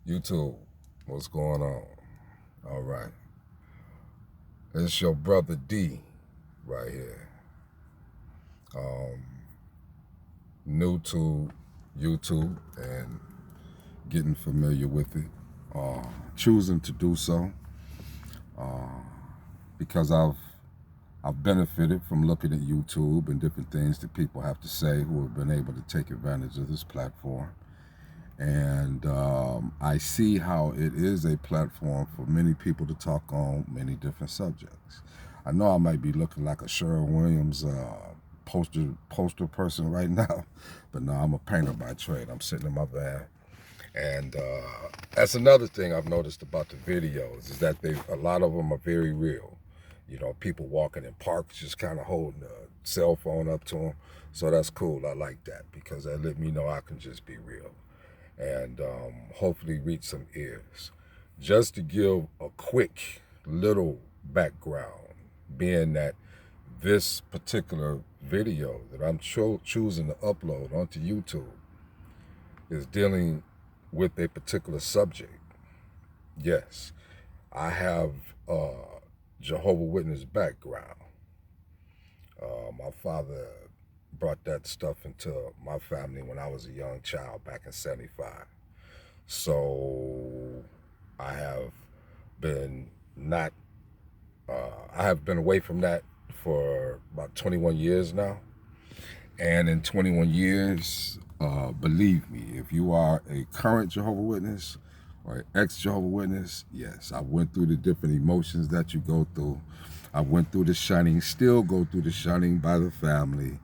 YouTube, what's going on? All right. It's your brother D right here. New to YouTube and getting familiar with it. Choosing to do so because I've benefited from looking at YouTube and different things that people have to say who have been able to take advantage of this platform. And I see how it is a platform for many people to talk on many different subjects. I know I might be looking like a Sherwin Williams poster person right now, but no, I'm a painter by trade. I'm sitting in my van. And that's another thing I've noticed about the videos is that a lot of them are very real. You know, people walking in parks just kind of holding a cell phone up to them. So that's cool. I like that because that let me know I can just be real and hopefully reach some ears. Just to give a quick little background, being that this particular video that I'm choosing to upload onto YouTube is dealing with a particular subject. Yes, I have Jehovah Witness background. My father brought that stuff into my family when I was a young child back in '75. So I have been I have been away from that for about 21 years now. And in 21 years, believe me, if you are a current Jehovah Witness or ex-Jehovah Witness, yes, I went through the different emotions that you go through. I went through the shunning, still go through the shunning by the family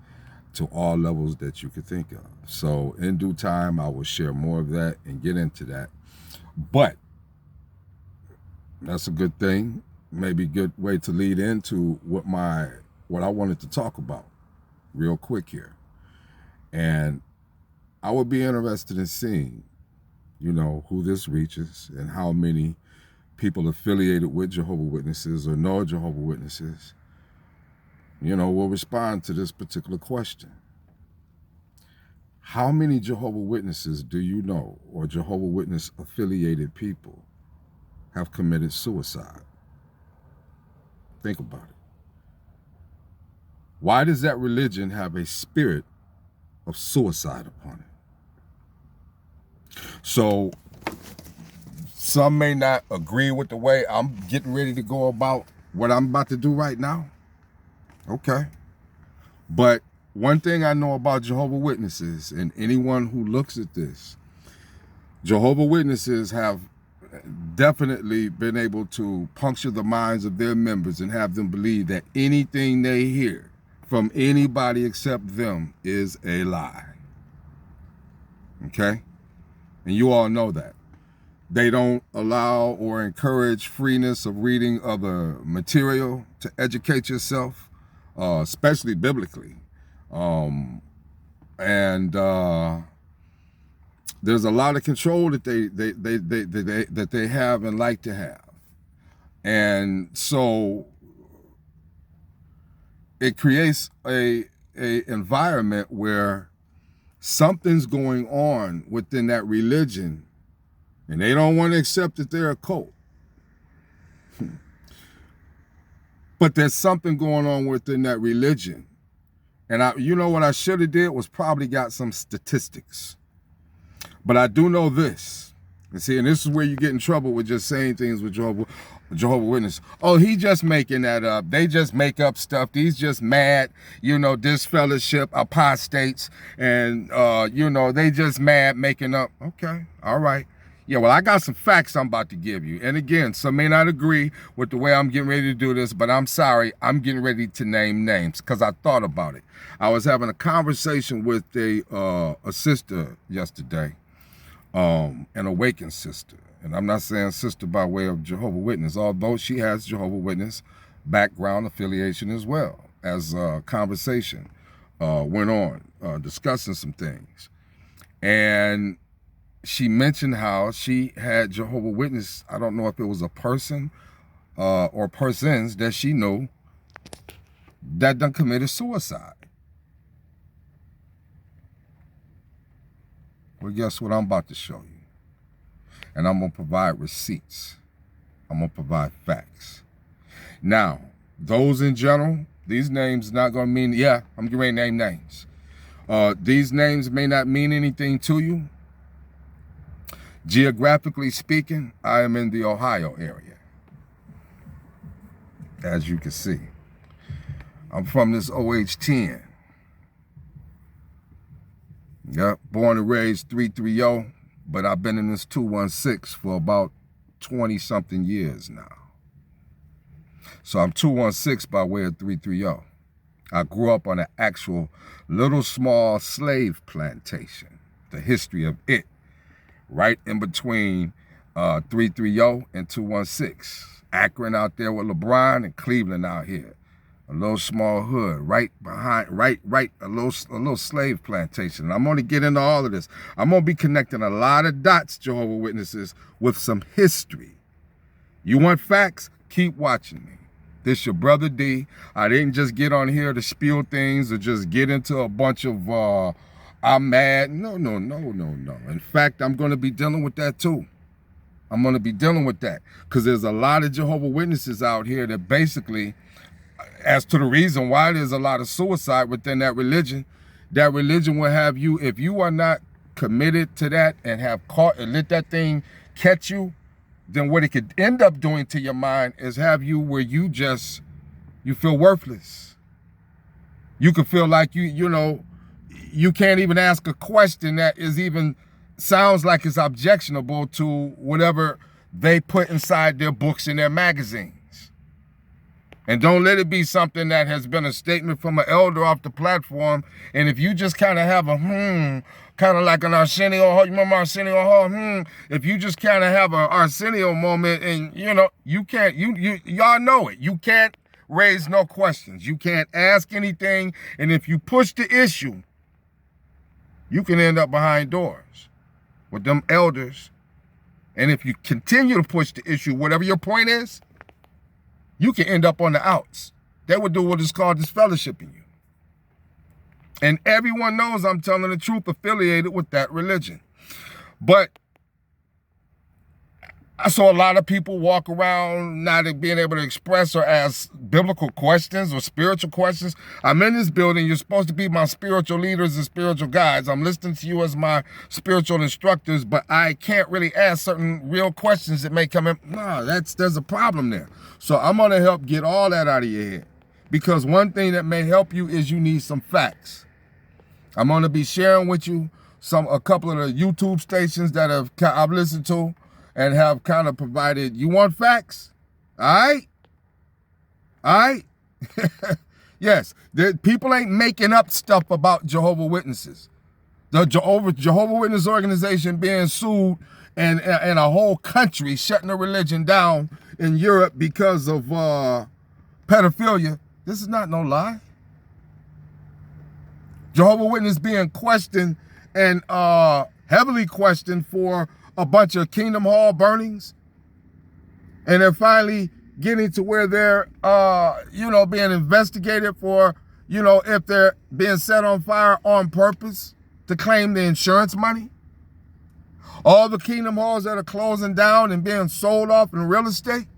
to all levels that you could think of. So in due time, I will share more of that and get into that. But that's a good thing, maybe a good way to lead into what I wanted to talk about real quick here. And I would be interested in seeing, you know, who this reaches and how many people affiliated with Jehovah Witnesses or know Jehovah Witnesses, you know, will respond to this particular question. How many Jehovah Witnesses do you know, or Jehovah Witness affiliated people, have committed suicide? Think about it. Why does that religion have a spirit of suicide upon it? So some may not agree with the way I'm getting ready to go about what I'm about to do right now. Okay. But one thing I know about Jehovah Witnesses, and anyone who looks at this, Jehovah Witnesses have definitely been able to puncture the minds of their members and have them believe that anything they hear from anybody except them is a lie. Okay? And you all know that. They don't allow or encourage freeness of reading other material to educate yourself, especially biblically. There's a lot of control that they have and like to have. And so it creates a environment where something's going on within that religion, and they don't want to accept that they're a cult. But there's something going on within that religion. And you know what I should have did was probably got some statistics. But I do know this. And see, and this is where you get in trouble with just saying things with Jehovah Witness. Oh, he just making that up. They just make up stuff. These just mad, you know, disfellowship, apostates, and, you know, they just mad making up. Okay, all right. Yeah, well, I got some facts I'm about to give you. And again, some may not agree with the way I'm getting ready to do this, but I'm sorry, I'm getting ready to name names because I thought about it. I was having a conversation with a sister yesterday, an awakened sister. And I'm not saying sister by way of Jehovah Witness, although she has Jehovah Witness background affiliation as well, as conversation went on, discussing some things. And she mentioned how she had Jehovah Witness, I don't know if it was a person or persons that she knew that done committed suicide. Well, guess what I'm about to show you? and I'm going to provide receipts. I'm going to provide facts. Now, those in general, these names not going to mean, yeah, I'm getting ready to name names. These names may not mean anything to you. Geographically speaking, I am in the Ohio area. As you can see, I'm from this OH10. Yep, born and raised 330, but I've been in this 216 for about 20-something years now. So I'm 216 by way of 330. I grew up on an actual little small slave plantation, the history of it, right in between 330 and 216. Akron out there with LeBron and Cleveland out here. A little small hood, right behind, a little slave plantation. And I'm going to get into all of this. I'm going to be connecting a lot of dots, Jehovah Witnesses, with some history. You want facts? Keep watching me. This your brother D. I didn't just get on here to spill things or just get into a bunch of, I'm mad. No. In fact, I'm going to be dealing with that too. I'm going to be dealing with that because there's a lot of Jehovah Witnesses out here that basically, as to the reason why there's a lot of suicide within that religion will have you, if you are not committed to that and have caught and let that thing catch you, then what it could end up doing to your mind is have you where you feel worthless. You could feel like you can't even ask a question that is even sounds like it's objectionable to whatever they put inside their books and their magazines. And don't let it be something that has been a statement from an elder off the platform. And if you just kind of have a kind of like an Arsenio Hall, you remember Arsenio Hall? If you just kind of have an Arsenio moment and, you can't, y'all know it. You can't raise no questions. You can't ask anything. And if you push the issue, you can end up behind doors with them elders. And if you continue to push the issue, whatever your point is, you can end up on the outs. They would do what is called disfellowshipping you. And everyone knows I'm telling the truth affiliated with that religion. But I saw a lot of people walk around not being able to express or ask biblical questions or spiritual questions. I'm in this building. You're supposed to be my spiritual leaders and spiritual guides. I'm listening to you as my spiritual instructors, but I can't really ask certain real questions that may come in. No, there's a problem there. So I'm going to help get all that out of your head. Because one thing that may help you is you need some facts. I'm going to be sharing with you a couple of the YouTube stations that I've listened to and have kind of provided. You want facts? All right? Yes, people ain't making up stuff about Jehovah Witnesses. The Jehovah Witness organization being sued and a whole country shutting the religion down in Europe because of pedophilia. This is not no lie. Jehovah Witness being questioned and heavily questioned for a bunch of Kingdom Hall burnings. And they're finally getting to where they're, being investigated for, if they're being set on fire on purpose to claim the insurance money. All the Kingdom Halls that are closing down and being sold off in real estate.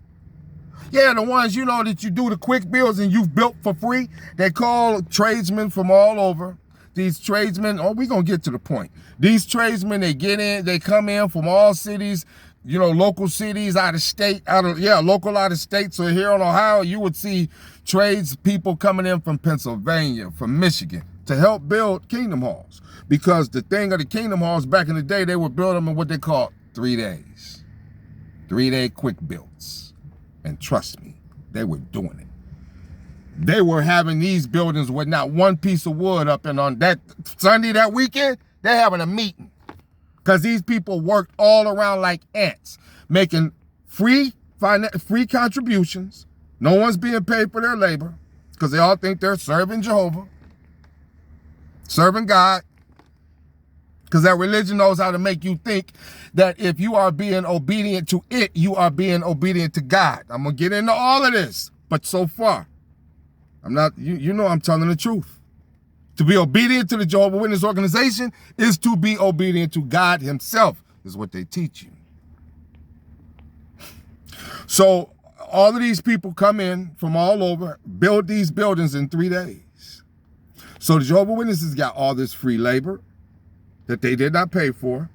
Yeah, the ones, that you do the quick builds and you've built for free. They call tradesmen from all over. These tradesmen, we're going to get to the point. These tradesmen, they come in from all cities, local cities, out of state, local out of state. So here in Ohio, you would see trades people coming in from Pennsylvania, from Michigan, to help build Kingdom Halls. Because the thing of the Kingdom Halls back in the day, they would build them in what they call 3 days. 3-day quick builds. And trust me, they were doing it. They were having these buildings with not one piece of wood up, and on that Sunday, that weekend, they're having a meeting. Because these people worked all around like ants, making free contributions. No one's being paid for their labor because they all think they're serving Jehovah, serving God. Because that religion knows how to make you think that if you are being obedient to it, you are being obedient to God. I'm going to get into all of this. But so far, I'm not, I'm telling the truth. To be obedient to the Jehovah Witness organization is to be obedient to God himself, is what they teach you. So all of these people come in from all over, build these buildings in 3 days. So the Jehovah Witnesses got all this free labor that they did not pay for.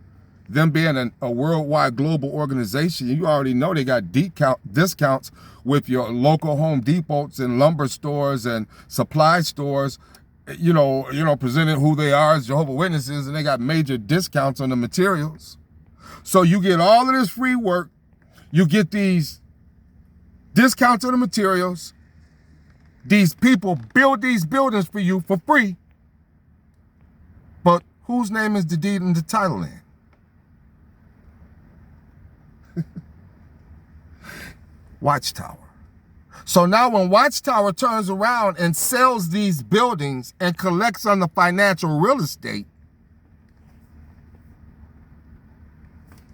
Them being a worldwide global organization, you already know they got discounts with your local Home Depots and lumber stores and supply stores, presenting who they are as Jehovah Witnesses, and they got major discounts on the materials. So you get all of this free work, you get these discounts on the materials, these people build these buildings for you for free, but whose name is the deed and the title in? Watchtower. So now when Watchtower turns around and sells these buildings and collects on the financial real estate,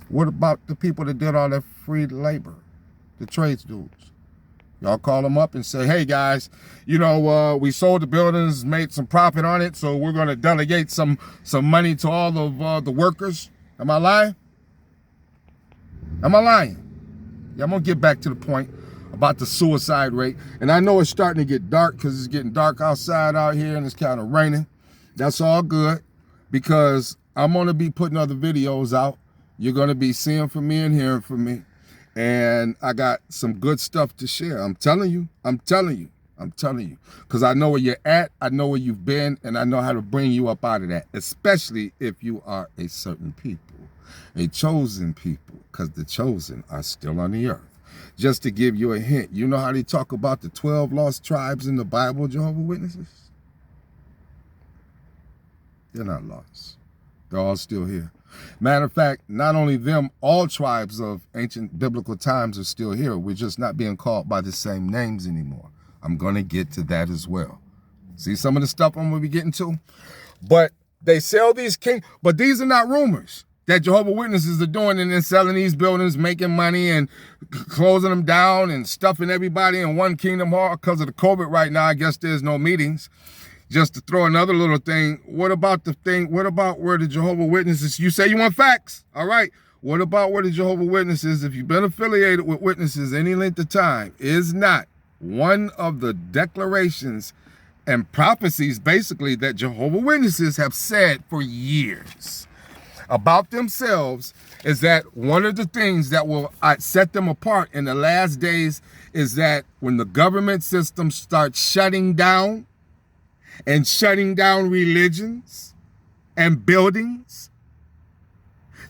what about the people that did all that free labor, the trades dudes? Y'all call them up and say, hey guys, we sold the buildings, made some profit on it, so we're going to delegate some money to all of the workers. Am I lying? Am I lying? Yeah, I'm going to get back to the point about the suicide rate. And I know it's starting to get dark because it's getting dark outside out here and it's kind of raining. That's all good because I'm going to be putting other videos out. You're going to be seeing from me and hearing from me. And I got some good stuff to share. I'm telling you. Because I know where you're at, I know where you've been, and I know how to bring you up out of that, especially if you are a certain people. A chosen people, because the chosen are still on the earth. Just to give you a hint, you know how they talk about the 12 lost tribes in the Bible, Jehovah Witnesses? They're not lost. They're all still here. Matter of fact, not only them, all tribes of ancient biblical times are still here. We're just not being called by the same names anymore. I'm going to get to that as well. See some of the stuff I'm going to be getting to? But they sell these but these are not rumors that Jehovah Witnesses are doing and then selling these buildings, making money and closing them down and stuffing everybody in one kingdom hall because of the COVID right now. I guess there's no meetings. Just to throw another little thing, what about where the Jehovah Witnesses, you say you want facts, all right. What about where the Jehovah Witnesses, if you've been affiliated with witnesses any length of time, is not one of the declarations and prophecies basically that Jehovah Witnesses have said for years about themselves is that one of the things that will set them apart in the last days is that when the government system starts shutting down religions and buildings,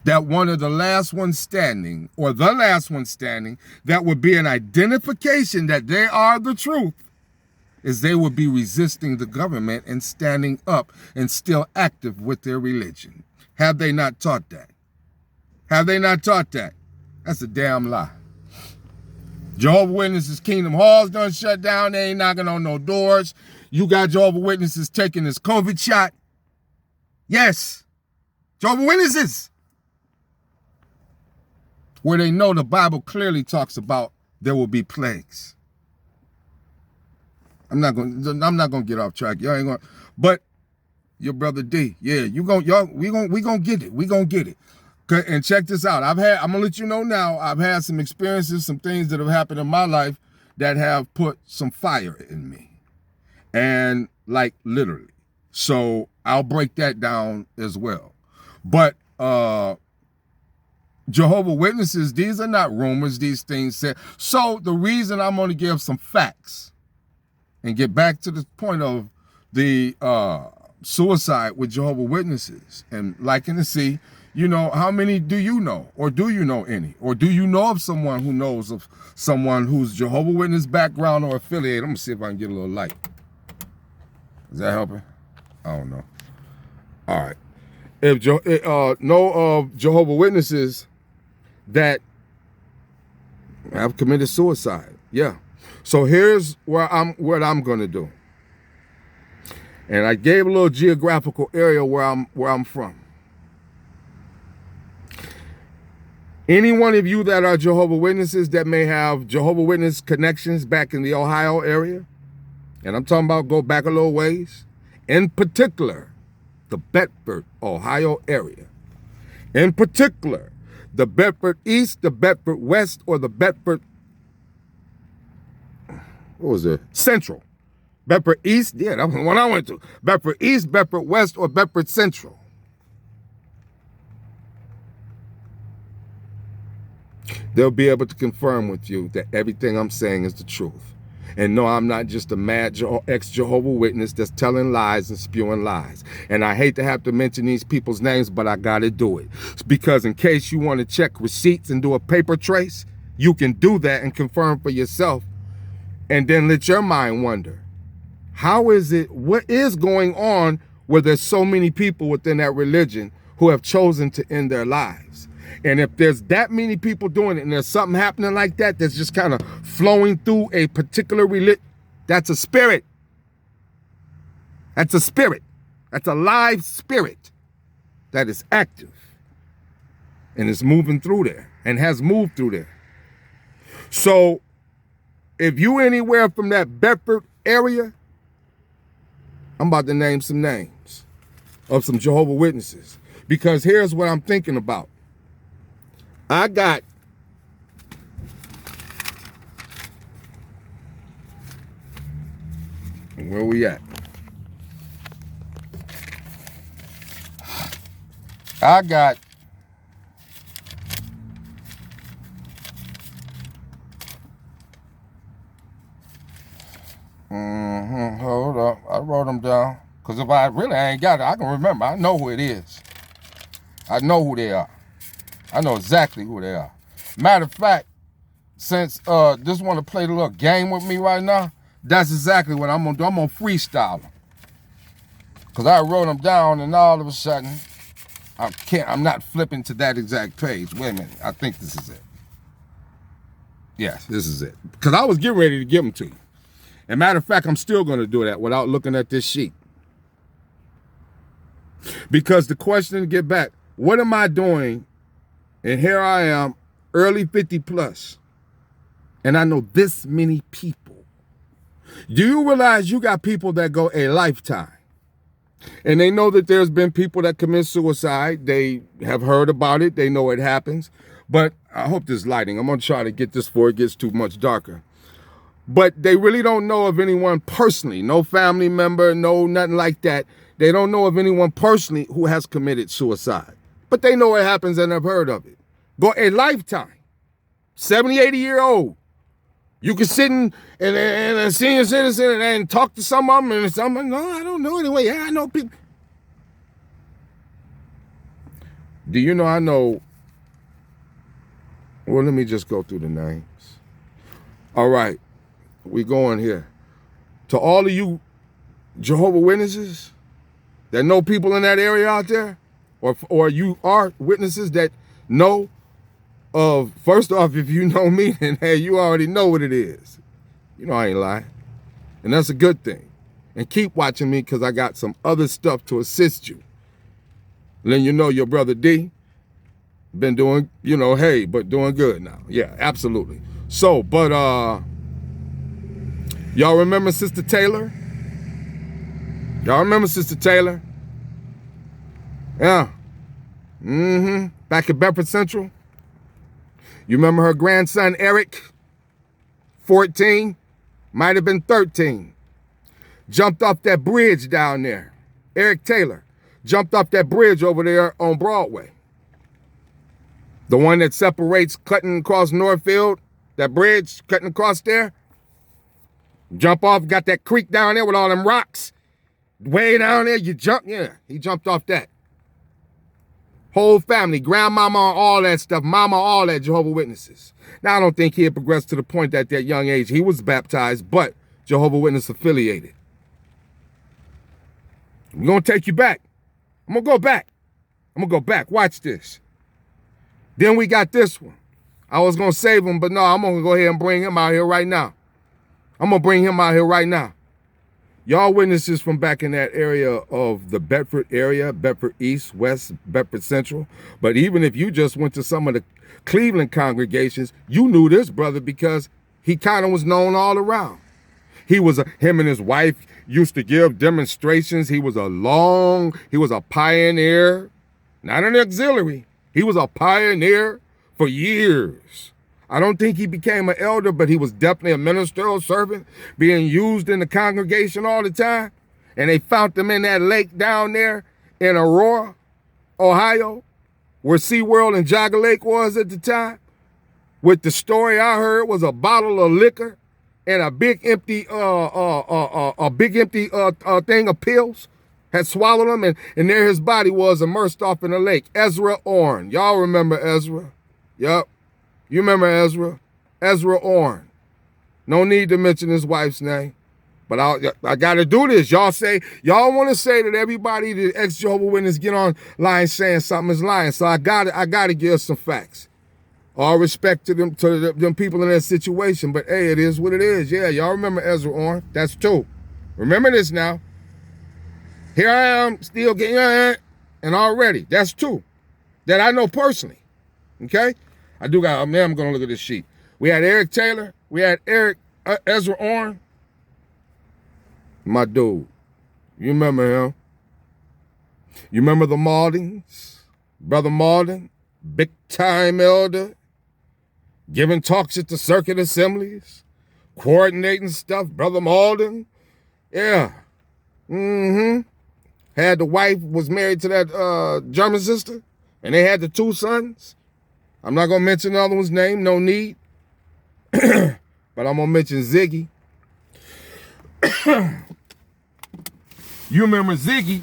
that one of the last ones standing, or the last one standing, that would be an identification that they are the truth, is they would be resisting the government and standing up and still active with their religion. Have they not taught that? Have they not taught that? That's a damn lie. Jehovah Witnesses Kingdom Halls done shut down. They ain't knocking on no doors. You got Jehovah Witnesses taking this COVID shot. Yes. Jehovah Witnesses. Where they know the Bible clearly talks about there will be plagues. I'm not gonna get off track. Y'all ain't gonna, but your brother D, yeah, we gonna get it. We gonna get it. And check this out. I'm gonna let you know now, I've had some experiences, some things that have happened in my life that have put some fire in me. And like literally. So I'll break that down as well. But Jehovah Witnesses, these are not rumors, these things said. So the reason I'm going to give some facts and get back to the point of the suicide with Jehovah Witnesses and liking to see, how many do you know? Or do you know any? Or do you know of someone who knows of someone who's Jehovah Witness background or affiliated? I'm going to see if I can get a little light. Is that helping? I don't know. All right. If know of Jehovah Witnesses that have committed suicide, yeah. So here's what I'm going to do. And I gave a little geographical area where I'm from. Any one of you that are Jehovah Witnesses that may have Jehovah Witness connections back in the Ohio area, and I'm talking about go back a little ways, in particular, the Bedford, Ohio area. In particular, the Bedford East, the Bedford West, or the Bedford what was it? Central. Bedford East, yeah, that was the one I went to. Bedford East, Bedford West, or Bedford Central. They'll be able to confirm with you that everything I'm saying is the truth. And no, I'm not just a mad ex-Jehovah Witness that's telling lies and spewing lies. And I hate to have to mention these people's names, but I gotta do it. Because in case you want to check receipts and do a paper trace, you can do that and confirm for yourself. And then let your mind wonder, how is it, what is going on where there's so many people within that religion who have chosen to end their lives? And if there's that many people doing it and there's something happening like that that's just kind of flowing through a particular religion, that's a spirit. That's a spirit. That's a live spirit that is active and is moving through there and has moved through there. So if you anywhere from that Bedford area, I'm about to name some names of some Jehovah Witnesses, because here's what I'm thinking about. I got where we at? I got hold up. I wrote them down. Because if I really ain't got it, I can remember. I know who it is. I know who they are. I know exactly who they are. Matter of fact, since just want to play the little game with me right now, that's exactly what I'm going to do. I'm going to freestyle them. Because I wrote them down and all of a sudden, I'm not flipping to that exact page. Wait a minute. I think this is it. Yes, this is it. Because I was getting ready to give them to you. And matter of fact, I'm still going to do that without looking at this sheet. Because the question to get back, what am I doing? And here I am, early 50 plus. And I know this many people. Do you realize you got people that go a lifetime? And they know that there's been people that commit suicide. They have heard about it. They know it happens. But I hope this lighting, I'm going to try to get this before it gets too much darker. But they really don't know of anyone personally, no family member, no nothing like that. They don't know of anyone personally who has committed suicide. But they know it happens and have heard of it. Go a lifetime, 70, 80-year-old. You can sit in a senior citizen and talk to some of them and some of them, no, I don't know anyway. Yeah, I know people. Do you know I know? Well, let me just go through the names. All right. We going here. To all of you Jehovah Witnesses that know people in that area out there, or you are witnesses that know of, first off, if you know me, then hey, you already know what it is. You know I ain't lying. And that's a good thing. And keep watching me because I got some other stuff to assist you. Then you know your brother D been doing, hey, but doing good now. Yeah, absolutely. So, but y'all remember Sister Taylor? Y'all remember Sister Taylor? Yeah. Back at Bedford Central. You remember her grandson, Eric? 14, might have been 13. Jumped off that bridge down there. Eric Taylor jumped off that bridge over there on Broadway. The one that separates cutting across Northfield, that bridge cutting across there. Jump off, got that creek down there with all them rocks. Way down there, you jump, yeah, he jumped off that. Whole family, grandmama, all that stuff, mama, all that, Jehovah Witnesses. Now, I don't think he had progressed to the point that at that young age he was baptized, but Jehovah Witness affiliated. We're going to take you back. I'm going to go back. Watch this. Then we got this one. I was going to save him, but no, I'm going to go ahead and bring him out here right now. Y'all witnesses from back in that area of the Bedford area, Bedford East, West, Bedford Central. But even if you just went to some of the Cleveland congregations, you knew this brother because he kind of was known all around. Him and his wife used to give demonstrations. He was a pioneer, not an auxiliary. He was a pioneer for years. I don't think he became an elder, but he was definitely a ministerial servant, being used in the congregation all the time. And they found him in that lake down there in Aurora, Ohio, where SeaWorld and Jogger Lake was at the time. With the story I heard was a bottle of liquor and a big empty thing of pills. Had swallowed him, and there his body was immersed off in the lake. Ezra Orn. Y'all remember Ezra? Yup. You remember Ezra? Ezra Orn. No need to mention his wife's name. But I got to do this. Y'all want to say that everybody, the ex-Jehovah Witness, get online saying something is lying. So I got to give some facts. All respect to them people in that situation. But hey, it is what it is. Yeah, y'all remember Ezra Orn. That's two. Remember this now. Here I am, still getting and already. That's two that I know personally. Okay? I do got, now I'm going to look at this sheet. We had Eric Taylor. We had Ezra Orn. My dude. You remember him. You remember the Maldens? Brother Malden, big time elder, giving talks at the circuit assemblies, coordinating stuff. Brother Malden. Yeah. Had the wife, was married to that German sister, and they had the two sons. I'm not going to mention the other one's name, no need. But I'm going to mention Ziggy. You remember Ziggy?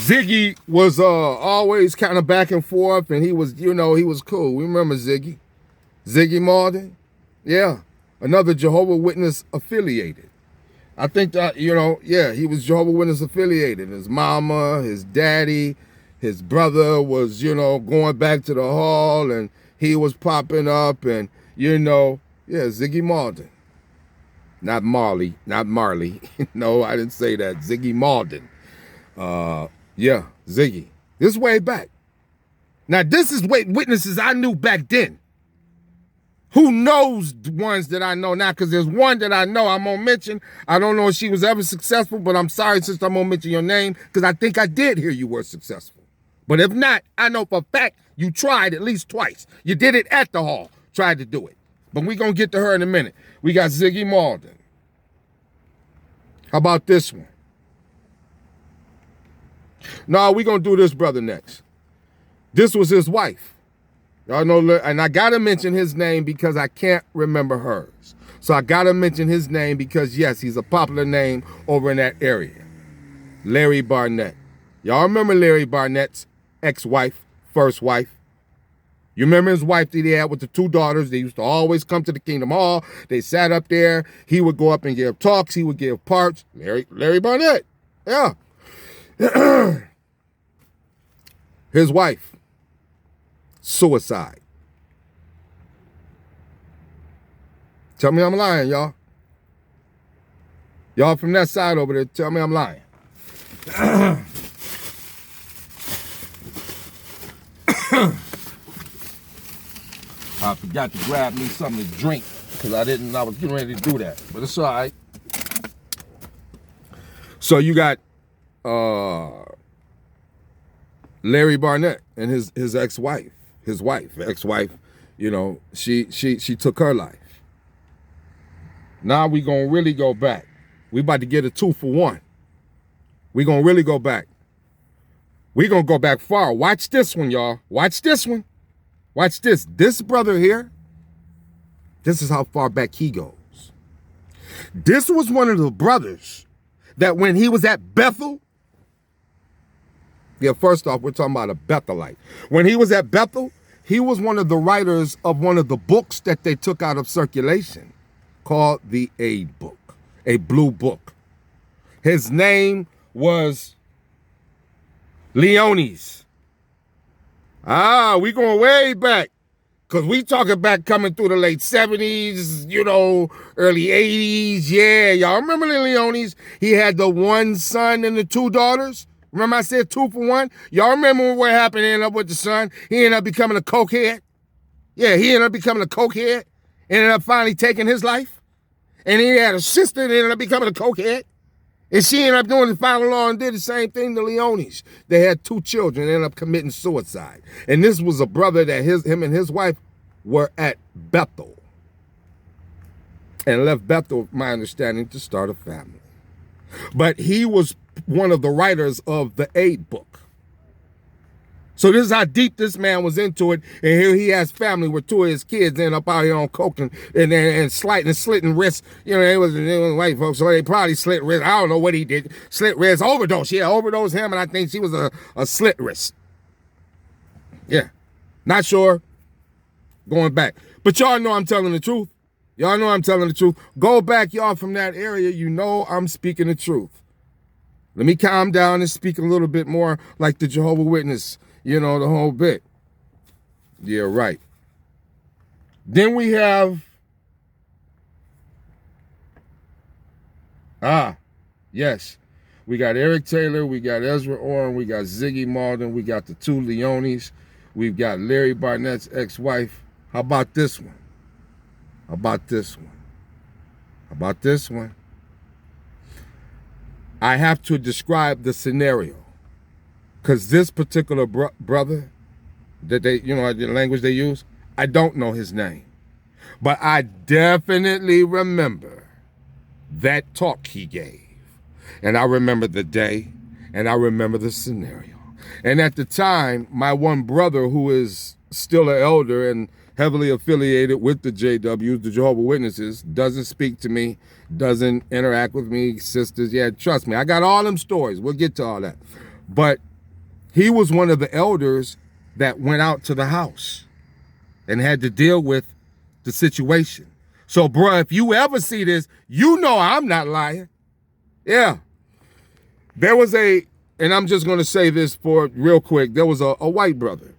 Ziggy was always kind of back and forth, and he was, he was cool. We remember Ziggy. Ziggy Martin. Yeah. Another Jehovah Witness affiliated. I think that, he was Jehovah Witness affiliated. His mama, his daddy, his brother was, going back to the hall, and he was popping up, and, Ziggy Martin. Not Marley. No, I didn't say that. Ziggy Martin. Ziggy. This is way back. Now, this is witnesses I knew back then. Who knows the ones that I know now? Because there's one that I know I'm going to mention. I don't know if she was ever successful, but I'm sorry, sister, I'm going to mention your name because I think I did hear you were successful. But if not, I know for a fact you tried at least twice. You did it at the hall, tried to do it. But we're going to get to her in a minute. We got Ziggy Malden. How about this one? No, we're going to do this brother next. This was his wife. Y'all know, and I got to mention his name because I can't remember hers. So I got to mention his name because, yes, he's a popular name over in that area. Larry Barnett. Y'all remember Larry Barnett's ex-wife, first wife? You remember his wife that he had with the two daughters? They used to always come to the Kingdom Hall. They sat up there. He would go up and give talks. He would give parts. Larry Barnett. Yeah. His wife. Suicide. Tell me I'm lying, y'all. Y'all from that side over there, tell me I'm lying. I forgot to grab me something to drink because I was getting ready to do that. But it's all right. So you got Larry Barnett and his ex-wife. His wife, ex-wife, she took her life. Now we gonna really go back. We about to get a 2-for-1. We gonna really go back. We gonna go back far. Watch this one, y'all. Watch this one. Watch this. This brother here, this is how far back he goes. This was one of the brothers that when he was at Bethel, first off, we're talking about a Bethelite. When he was at Bethel, he was one of the writers of one of the books that they took out of circulation called the Aid Book, a blue book. His name was Leones. We going way back because we talking back coming through the late 70s, early 80s. Yeah, y'all remember the Leones? He had the one son and the two daughters. Remember I said 2-for-1? Y'all remember what happened? He ended up with the son. He ended up becoming a cokehead. Yeah, he ended up becoming a cokehead. Ended up finally taking his life. And he had a sister that ended up becoming a cokehead. And she ended up doing the final law and did the same thing to Leones. They had 2 children, ended up committing suicide. And this was a brother that him and his wife were at Bethel. And left Bethel, my understanding, to start a family. But he was one of the writers of the Aid book. So this is how deep this man was into it. And here he has family with 2 of his kids end up out here on coke and slitting wrists. You know, they was white folks, so they probably slit wrists. I don't know what he did. Slit wrists, overdose. Yeah, overdose him, and I think she was a slit wrist. Yeah, not sure. Going back. But y'all know I'm telling the truth. Y'all know I'm telling the truth. Go back, y'all, from that area. You know I'm speaking the truth. Let me calm down and speak a little bit more like the Jehovah Witness. You know, the whole bit. Yeah, right. Then we have, yes. We got Eric Taylor, we got Ezra Orrin, we got Ziggy Malden, we got the 2 Leones, we've got Larry Barnett's ex-wife. How about this one? How about this one? How about this one? I have to describe the scenario. Because this particular brother, that they, you know, the language they use, I don't know his name. But I definitely remember that talk he gave. And I remember the day, and I remember the scenario. And at the time, my one brother, who is still an elder and heavily affiliated with the JWs, the Jehovah Witnesses, doesn't speak to me, doesn't interact with me, sisters. Yeah, trust me, I got all them stories. We'll get to all that. But he was one of the elders that went out to the house and had to deal with the situation. So, bruh, if you ever see this, you know I'm not lying. Yeah. There was and I'm just going to say this for real quick. There was a white brother,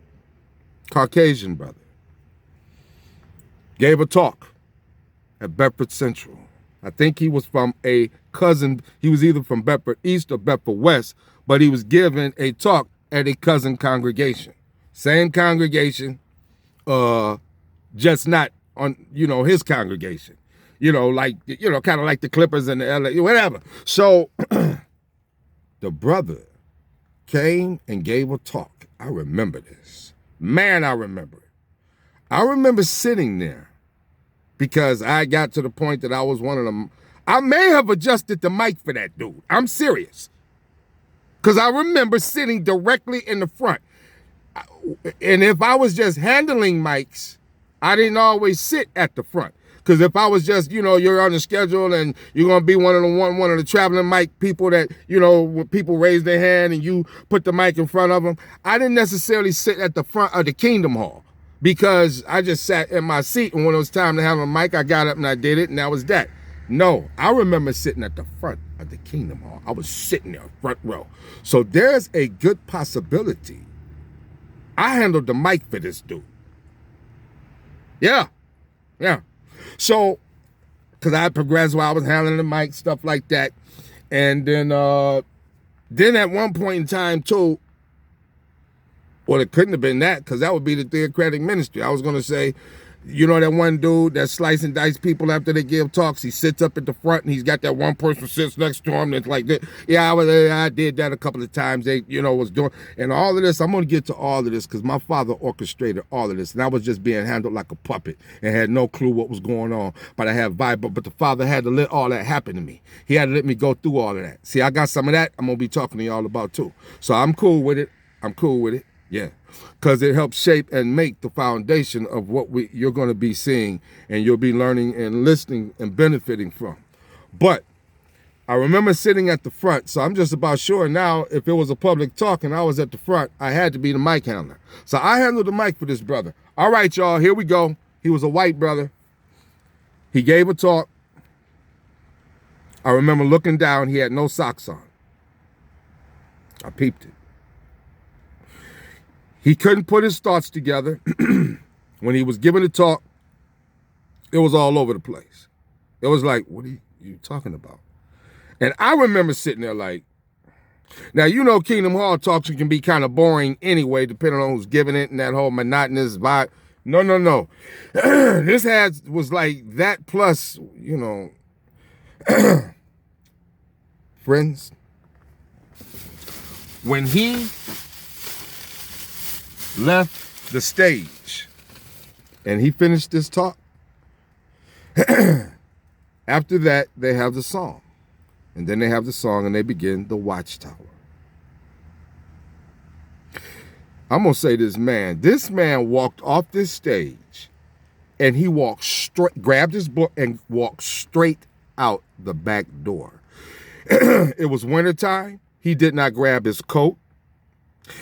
Caucasian brother, gave a talk at Bedford Central. I think he was from he was either from Bedford East or Bedford West, but he was giving a talk at a cousin congregation. Same congregation, just not on, you know, his congregation. You know, like, you know, kind of like the Clippers and the LA, whatever. So the brother came and gave a talk. I remember this. Man, I remember it. I remember sitting there because I got to the point that I was one of them. I may have adjusted the mic for that dude. I'm serious. Because I remember sitting directly in the front. And if I was just handling mics, I didn't always sit at the front. Because if I was just, you know, you're on the schedule and you're going to be one of the traveling mic people that, you know, when people raise their hand and you put the mic in front of them, I didn't necessarily sit at the front of the Kingdom Hall because I just sat in my seat, and when it was time to have a mic, I got up and I did it, and that was that. No, I remember sitting at the front of the Kingdom Hall. I was sitting there, front row. So there's a good possibility I handled the mic for this dude. Yeah. So, because I progressed while I was handling the mic, stuff like that. And then at one point in time, too, well, it couldn't have been that, because that would be the theocratic ministry. I was going to say, you know that one dude that slice and dice people after they give talks? He sits up at the front, and he's got that one person sits next to him that's like that. Yeah, I did that a couple of times. They, you know, was doing, and all of this, I'm going to get to all of this, because my father orchestrated all of this, and I was just being handled like a puppet and had no clue what was going on. But I had vibe, but the father had to let all that happen to me. He had to let me go through all of that. See, I got some of that I'm going to be talking to y'all about, too. So I'm cool with it. Yeah, because it helps shape and make the foundation of what you're going to be seeing and you'll be learning and listening and benefiting from. But I remember sitting at the front, so I'm just about sure now if it was a public talk and I was at the front, I had to be the mic handler. So I handled the mic for this brother. All right, y'all, here we go. He was a white brother. He gave a talk. I remember looking down. He had no socks on. I peeped it. He couldn't put his thoughts together. When he was giving the talk, it was all over the place. It was like, what are you talking about? And I remember sitting there like, now, you know, Kingdom Hall talks can be kind of boring anyway, depending on who's giving it and that whole monotonous vibe. No. This was like that plus, you know, friends, when he left the stage and he finished this talk, after that, they have the song. And then they have the song and they begin the Watchtower. I'm going to say this man walked off this stage and he walked straight, grabbed his book and walked straight out the back door. It was wintertime. He did not grab his coat.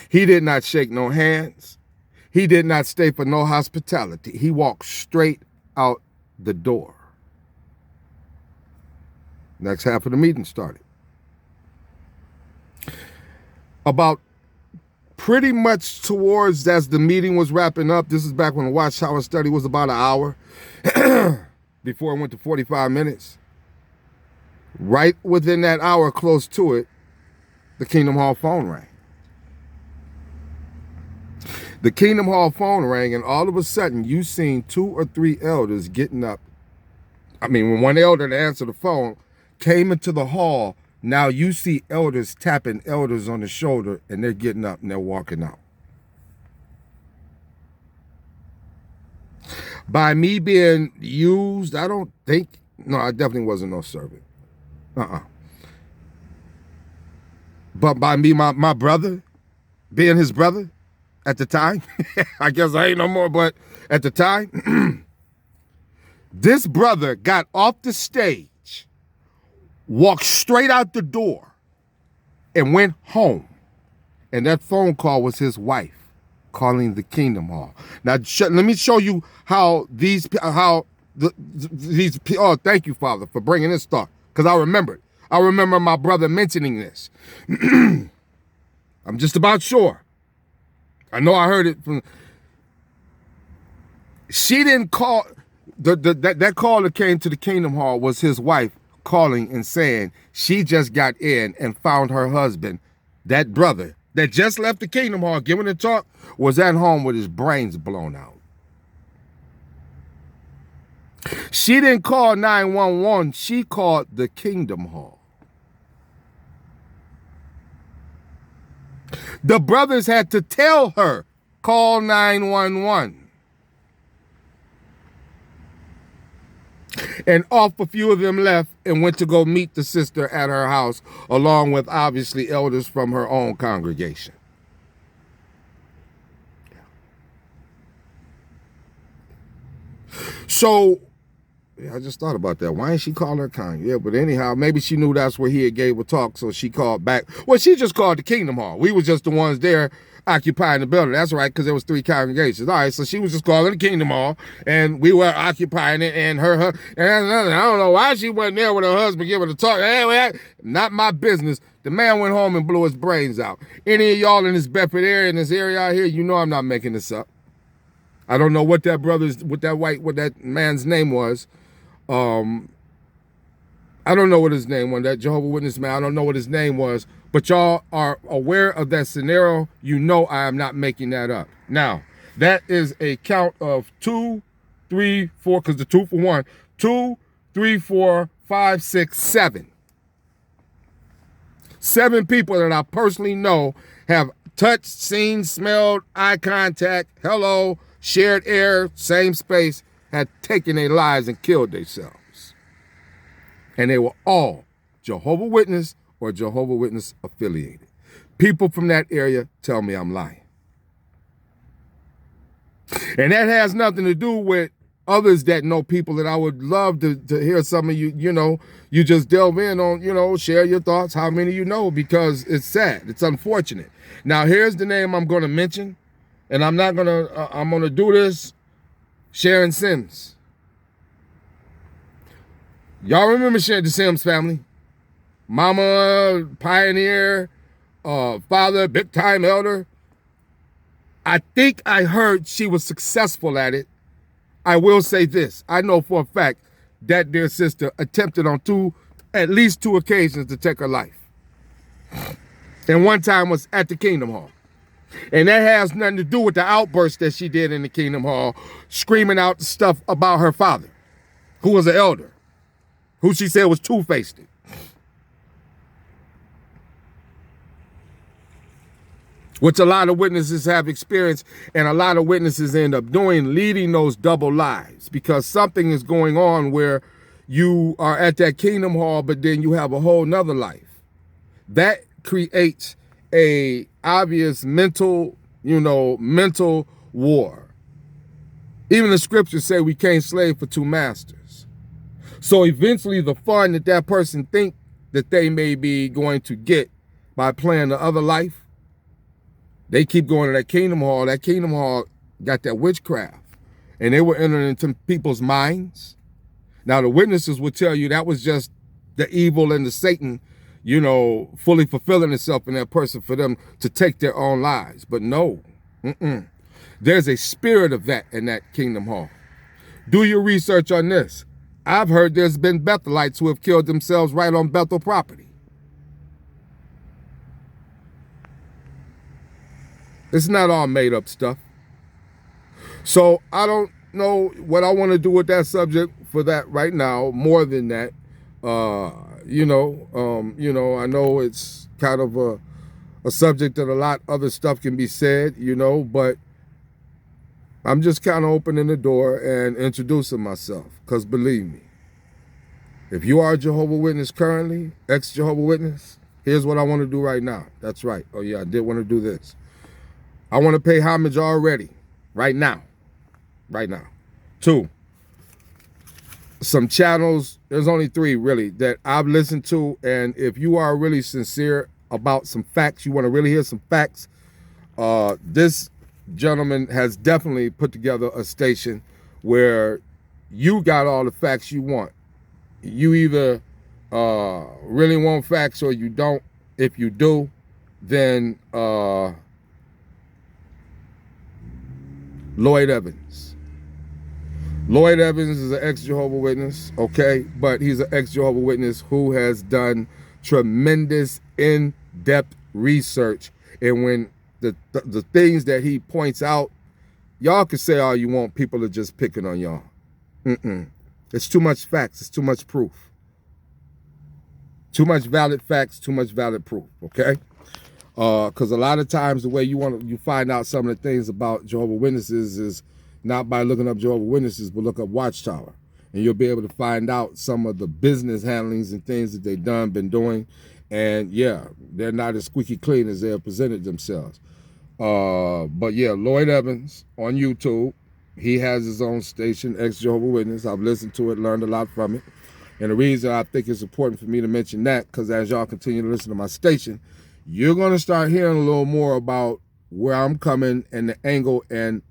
He did not shake no hands. He did not stay for no hospitality. He walked straight out the door. Next half of the meeting started. About pretty much towards as the meeting was wrapping up, this is back when the Watchtower study was about an hour, before it went to 45 minutes. Right within that hour, close to it, the Kingdom Hall phone rang. The Kingdom Hall phone rang, and all of a sudden, you seen 2 or 3 elders getting up. I mean, when one elder to answer the phone came into the hall, now you see elders tapping elders on the shoulder, and they're getting up and they're walking out. By me being used, I don't think, no, I definitely wasn't no servant. But by me, my brother, being his brother at the time, I guess I ain't no more, but at the time, this brother got off the stage, walked straight out the door, and went home. And that phone call was his wife calling the Kingdom Hall. Now, let me show you how these, oh, thank you, Father, for bringing this thought, because I remembered. I remember my brother mentioning this. I'm just about sure. I know I heard it from, she didn't call, that call that came to the Kingdom Hall was his wife calling and saying she just got in and found her husband, that brother that just left the Kingdom Hall giving a talk, was at home with his brains blown out. She didn't call 911, she called the Kingdom Hall. The brothers had to tell her, call 911. And off a few of them left and went to go meet the sister at her house, along with obviously elders from her own congregation. So, yeah, I just thought about that. Why didn't she call her Kanye? Yeah, but anyhow, maybe she knew that's where he had gave a talk, so she called back. Well, she just called the Kingdom Hall. We was just the ones there occupying the building. That's right, because there was 3 congregations. All right, so she was just calling the Kingdom Hall, and we were occupying it, and and I don't know why she wasn't there with her husband giving a talk. Anyway, not my business. The man went home and blew his brains out. Any of y'all in this Bedford area, in this area out here, you know I'm not making this up. I don't know what that what that man's name was. I don't know what his name was, that Jehovah Witness man. I don't know what his name was, but y'all are aware of that scenario. You know I am not making that up. Now, that is a count of 2, 3, 4, because the 2 for 1. 2, 3, 4, 5, 6, 7. 7 people that I personally know have touched, seen, smelled, eye contact, hello, shared air, same space, had taken their lives and killed themselves. And they were all Jehovah Witness or Jehovah Witness affiliated. People from that area tell me I'm lying. And that has nothing to do with others that know people that I would love to hear some of you, you just delve in on, share your thoughts, how many you know, because it's sad. It's unfortunate. Now, here's the name I'm going to mention, and I'm going to do this, Sharon Sims. Y'all remember the Sims family? Mama, pioneer, father, big time elder. I think I heard she was successful at it. I will say this. I know for a fact that dear sister attempted on at least two occasions to take her life. And one time was at the Kingdom Hall. And that has nothing to do with the outburst that she did in the Kingdom Hall, screaming out stuff about her father, who was an elder, who she said was two-faced. which a lot of witnesses have experienced, and a lot of witnesses end up doing, leading those double lives, because something is going on where you are at that kingdom hall, but then you have a whole nother life. That creates a obvious mental, mental war. Even the scriptures say we can't slave for two masters. So eventually the fun that person think that they may be going to get by playing the other life, they keep going to that kingdom hall. That kingdom hall got that witchcraft, and they were entering into people's minds. Now the witnesses will tell you that was just the evil and the Satan, fully fulfilling itself in that person for them to take their own lives. But no, there's a spirit of that in that kingdom hall. Do your research on this. I've heard there's been Bethelites who have killed themselves right on Bethel property. It's not all made up stuff. So I don't know what I want to do with that subject for that right now. More than that, I know it's kind of a subject that a lot other stuff can be said, but I'm just kind of opening the door and introducing myself, because believe me, if you are a Jehovah Witness currently, ex-Jehovah Witness, here's what I want to do right now. That's right. Oh yeah, I did want to do this. I want to pay homage already, right now. 2, some channels, there's only 3 really, that I've listened to, and if you are really sincere about some facts, you want to really hear some facts, this gentleman has definitely put together a station where you got all the facts you want. You either really want facts or you don't. If you do, then Lloyd Evans. Lloyd Evans is an ex-Jehovah Witness, okay? But he's an ex-Jehovah Witness who has done tremendous in-depth research. And when the things that he points out, y'all can say all you want, people are just picking on y'all. It's too much facts, it's too much proof. Too much valid facts, too much valid proof, okay? Because a lot of times the way you find out some of the things about Jehovah Witnesses is not by looking up Jehovah Witnesses, but look up Watchtower. And you'll be able to find out some of the business handlings and things that they've been doing. And yeah, they're not as squeaky clean as they have presented themselves. But yeah, Lloyd Evans on YouTube, he has his own station, ex-Jehovah Witness. I've listened to it, learned a lot from it. And the reason I think it's important for me to mention that, because as y'all continue to listen to my station, you're going to start hearing a little more about where I'm coming and the angle and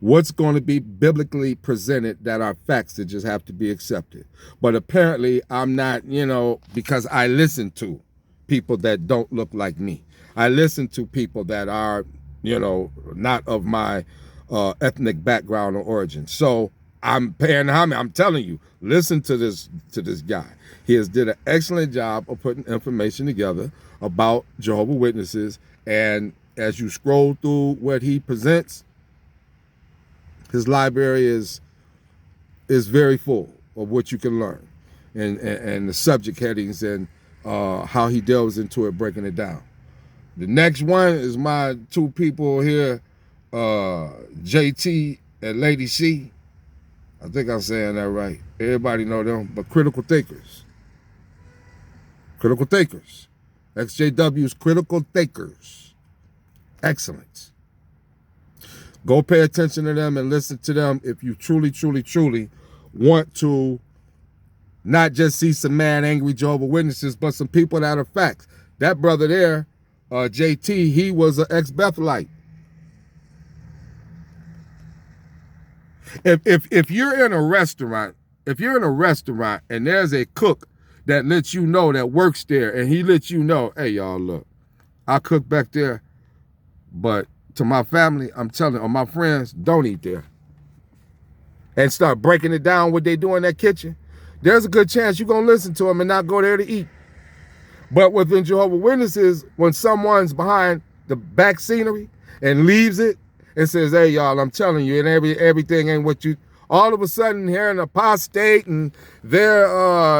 what's going to be biblically presented that are facts that just have to be accepted. But apparently I'm not, because I listen to people that don't look like me. I listen to people that are, not of my ethnic background or origin. So I'm paying homage. I'm telling you, listen to this guy. He has did an excellent job of putting information together about Jehovah Witnesses. And as you scroll through what he presents, his library is very full of what you can learn, and the subject headings and how he delves into it, breaking it down. The next one is my 2 people here, JT and Lady C. I think I'm saying that right. Everybody know them, but critical thinkers. Critical thinkers. XJW's critical thinkers. Excellent. Go pay attention to them and listen to them if you truly, truly, truly want to not just see some mad, angry Jehovah Witnesses, but some people that are facts. That brother there, JT, he was an ex-Bethelite. If you're in a restaurant, and there's a cook that lets you know that works there, and he lets you know, hey y'all, look, I cook back there, but to my family, I'm telling, or my friends, don't eat there. And start breaking it down what they do in that kitchen, there's a good chance you're going to listen to them and not go there to eat. But within Jehovah Witnesses, when someone's behind the back scenery and leaves it and says, hey, y'all, I'm telling you, and everything ain't what you, all of a sudden hearing apostate and they're,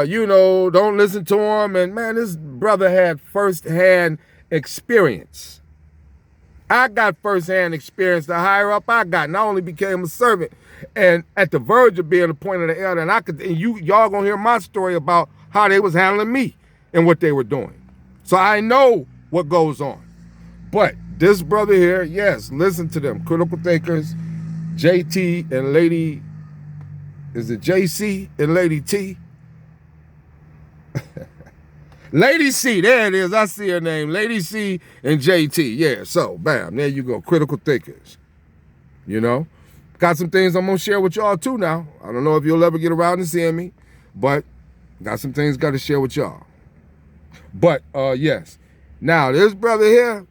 don't listen to him. And man, this brother had firsthand experience. I got firsthand experience. The higher up I got, not only became a servant and at the verge of being appointed an elder, and y'all gonna hear my story about how they was handling me and what they were doing. So I know what goes on. But this brother here, yes, listen to them. Critical thinkers, JT and Lady, is it JC and Lady T? Lady C, there it is. I see her name. Lady C and JT. Yeah, so, bam, there you go. Critical thinkers. You know? Got some things I'm going to share with y'all, too, now. I don't know if you'll ever get around to seeing me, but got some things got to share with y'all. But, yes. Now, this brother here,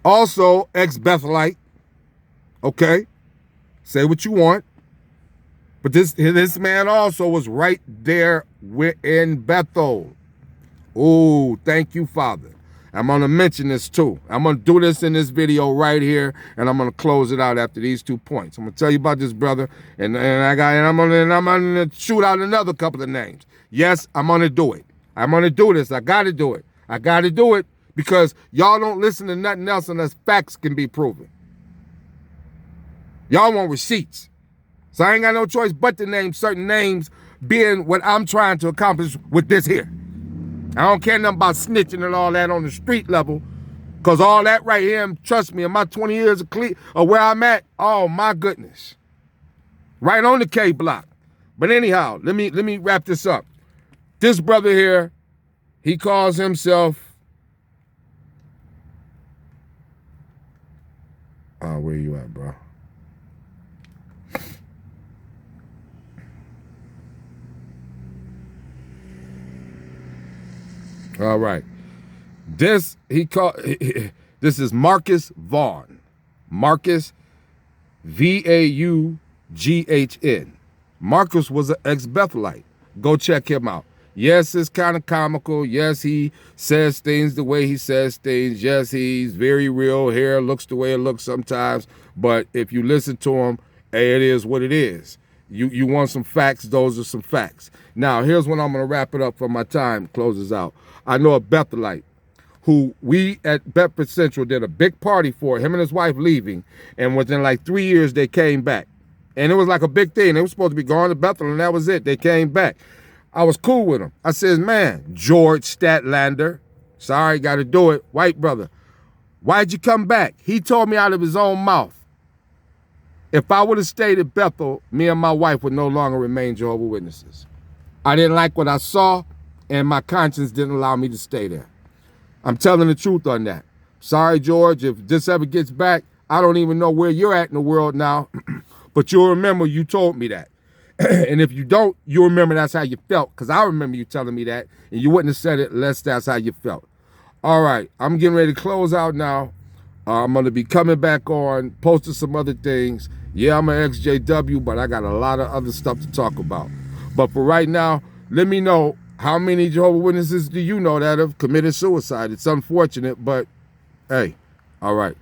also ex-Bethelite. Okay? Say what you want. But this man also was right there in Bethel. Oh, thank you, Father. I'm going to mention this too. I'm going to do this in this video right here, and I'm going to close it out after these 2 points. I'm going to tell you about this brother, and I'm going to shoot out another couple of names. Yes, I'm going to do it. I'm going to do this. I got to do it. I got to do it because y'all don't listen to nothing else unless facts can be proven. Y'all want receipts. So I ain't got no choice but to name certain names being what I'm trying to accomplish with this here. I don't care nothing about snitching and all that on the street level, because all that right here, trust me, in my 20 years of where I'm at, oh my goodness. Right on the K block. But anyhow, let me wrap this up. This brother here, he calls himself, where you at, bro? All right. This is Marcus Vaughn. Marcus, V-A-U-G-H-N. Marcus was an ex-Bethelite. Go check him out. Yes, it's kind of comical. Yes, he says things the way he says things. Yes, he's very real. Hair looks the way it looks sometimes. But if you listen to him, it is what it is. You want some facts, those are some facts. Now, here's when I'm going to wrap it up for my time closes out. I know a Bethelite who we at Bedford Central did a big party for, him and his wife leaving, and within like 3 years, they came back. And it was like a big thing. They were supposed to be going to Bethel, and that was it. They came back. I was cool with him. I says, man, George Statlander, sorry, got to do it, white brother, why'd you come back? He told me out of his own mouth, if I would have stayed at Bethel, me and my wife would no longer remain Jehovah Witnesses. I didn't like what I saw, and my conscience didn't allow me to stay there. I'm telling the truth on that. Sorry, George, if this ever gets back, I don't even know where you're at in the world now, but you'll remember you told me that. And if you don't, you'll remember that's how you felt, because I remember you telling me that, and you wouldn't have said it unless that's how you felt. All right, I'm getting ready to close out now. I'm going to be coming back on, posting some other things. Yeah, I'm an ex-JW, but I got a lot of other stuff to talk about. But for right now, let me know, how many Jehovah Witnesses do you know that have committed suicide? It's unfortunate, but hey, all right.